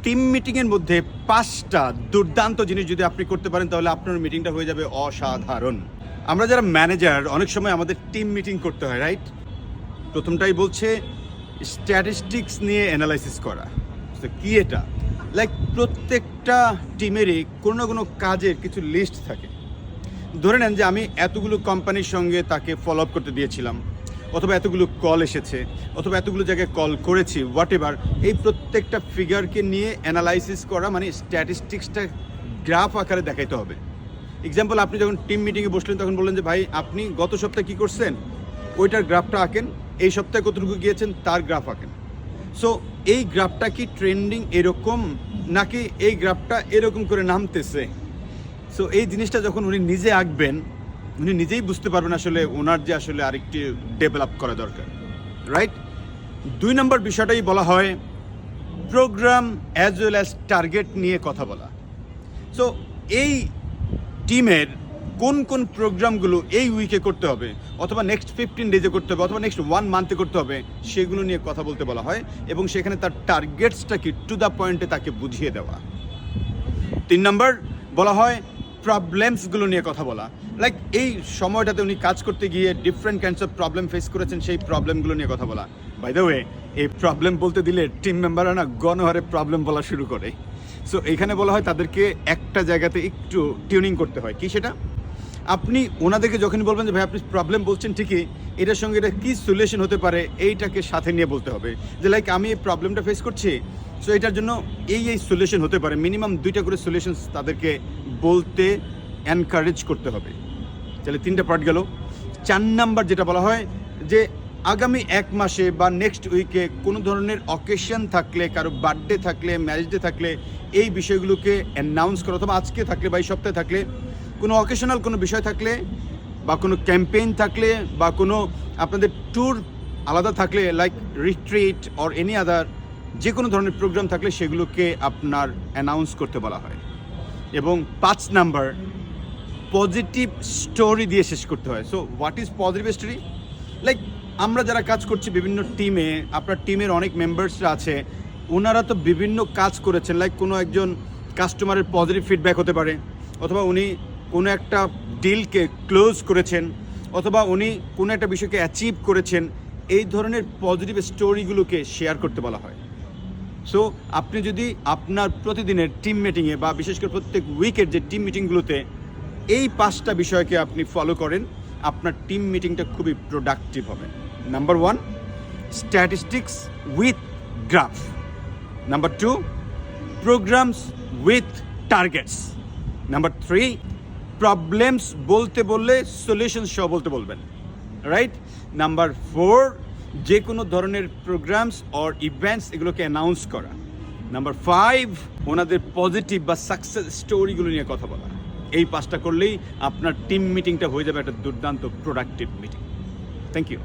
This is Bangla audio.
টিম মিটিংয়ের মধ্যে 5টা দুর্দান্ত জিনিস যদি আপনি করতে পারেন তাহলে আপনার মিটিংটা হয়ে যাবে অসাধারণ। আমরা যারা ম্যানেজার অনেক সময় আমাদের টিম মিটিং করতে হয়, রাইট? প্রথমটাই বলছে স্ট্যাটিস্টিক্স নিয়ে অ্যানালাইসিস করা। তো কি এটা? লাইক প্রত্যেকটা টিমেরই কোনো না কোনো কাজের কিছু লিস্ট থাকে। ধরে নেন যে আমি এতগুলো কোম্পানির সঙ্গে তাকে ফলো আপ করতে দিয়েছিলাম, অথবা এতগুলো কল এসেছে, অথবা এতগুলো জায়গায় কল করেছি, হোয়াট এভার। এই প্রত্যেকটা ফিগারকে নিয়ে অ্যানালাইসিস করা মানে স্ট্যাটিস্টিক্সটা গ্রাফ আকারে দেখাইতে হবে। এক্সাম্পল, আপনি যখন টিম মিটিংয়ে বসলেন তখন বললেন যে ভাই আপনি গত সপ্তাহে কী করছেন ওইটার গ্রাফটা আঁকেন, এই সপ্তাহে কতটুকু গিয়েছেন তার গ্রাফ আঁকেন। সো এই গ্রাফটা কি ট্রেন্ডিং এরকম, নাকি এই গ্রাফটা এরকম করে নামতেছে? সো এই জিনিসটা যখন উনি নিজে আঁকবেন উনি নিজেই বুঝতে পারবেন আসলে ওনার যে আসলে আরেকটি ডেভেলপ করা দরকার, রাইট? 2 নম্বর বিষয়টাই বলা হয় programme as well as target নিয়ে কথা বলা। সো এই টিমের কোন কোন প্রোগ্রামগুলো এই উইকে করতে হবে, অথবা নেক্সট 15 ডেজে করতে হবে, অথবা নেক্সট 1 মান্থে করতে হবে, সেগুলো নিয়ে কথা বলতে বলা হয় এবং সেখানে তার টার্গেটসটা কি টু দ্য পয়েন্টে তাকে বুঝিয়ে দেওয়া। 3 নম্বর বলা হয় প্রবলেমসগুলো নিয়ে কথা বলা। লাইক এই সময়টাতে উনি কাজ করতে গিয়ে different kinds of problem face করেছেন, সেই প্রবলেমগুলো নিয়ে কথা বলা। বাই দ্য ওয়ে, এই প্রবলেম বলতে দিলে টিম মেম্বাররা না গণহারে প্রবলেম বলা শুরু করে। সো এখানে বলা হয় তাদেরকে একটা জায়গাতে একটু টিউনিং করতে হয়। কি সেটা? আপনি ওনাদেরকে যখনই বলবেন যে ভাই আপনি প্রবলেম বলছেন ঠিকই, এটার সঙ্গে এটা কী সলিউশন হতে পারে এইটাকে সাথে নিয়ে বলতে হবে। যে লাইক আমি এই প্রবলেমটা ফেস করছি, সো এটার জন্য এই সলিউশন হতে পারে। মিনিমাম 2টা করে সলিউশনস তাদেরকে বলতে এনকারেজ করতে হবে। তাহলে 3টা পার্ট গেল। 4 নাম্বার যেটা বলা হয় যে আগামী 1 মাসে বা নেক্সট উইকে কোনো ধরনের অকেশন থাকলে, কারো বার্থডে থাকলে, ম্যারেজ ডে থাকলে, এই বিষয়গুলোকে অ্যানাউন্স করা, অথবা আজকে থাকলে বা এই সপ্তাহে থাকলে, কোনো অকেশনাল কোনো বিষয় থাকলে বা কোনো ক্যাম্পেইন থাকলে বা কোনো আপনাদের ট্যুর আলাদা থাকলে, like retreat or any other যে কোনো ধরনের প্রোগ্রাম থাকলে সেগুলোকে আপনার অ্যানাউন্স করতে বলা হয়। এবং 5 নাম্বার পজিটিভ স্টোরি দিয়ে শেষ করতে হয়। So what is positive story? Like আমরা যারা কাজ করছি বিভিন্ন টিমে, আপনার টিমের অনেক মেম্বার্সরা আছে, ওনারা তো বিভিন্ন কাজ করেছেন। লাইক কোনো একজন কাস্টমারের পজিটিভ ফিডব্যাক হতে পারে, অথবা উনি কোনো একটা ডিলকে ক্লোজ করেছেন, অথবা উনি কোনো একটা বিষয়কে অ্যাচিভ করেছেন। এই ধরনের পজিটিভ স্টোরিগুলোকে শেয়ার করতে বলা হয়। সো আপনি যদি আপনার প্রতিদিনের টিম মিটিংয়ে বা বিশেষ করে প্রত্যেক উইকের যে টিম মিটিংগুলোতে এই 5টা বিষয়কে আপনি ফলো করেন, আপনার টিম মিটিংটা খুবই প্রোডাক্টিভ হবে। Number 1, statistics with graph. Number 2, programs with targets. Number 3, problems বলতে বললে সলিউশন সহ বলতে বলবেন, রাইট? নাম্বার 4, যে কোনো ধরনের প্রোগ্রামস অর ইভেন্টস এগুলোকে অ্যানাউন্স করা। নাম্বার 5, ওনাদের পজিটিভ বা সাকসেস স্টোরিগুলো নিয়ে কথা বলা। এই 5টা করলেই আপনার টিম মিটিংটা হয়ে যাবে একটা দুর্দান্ত প্রোডাক্টিভ মিটিং। Thank you.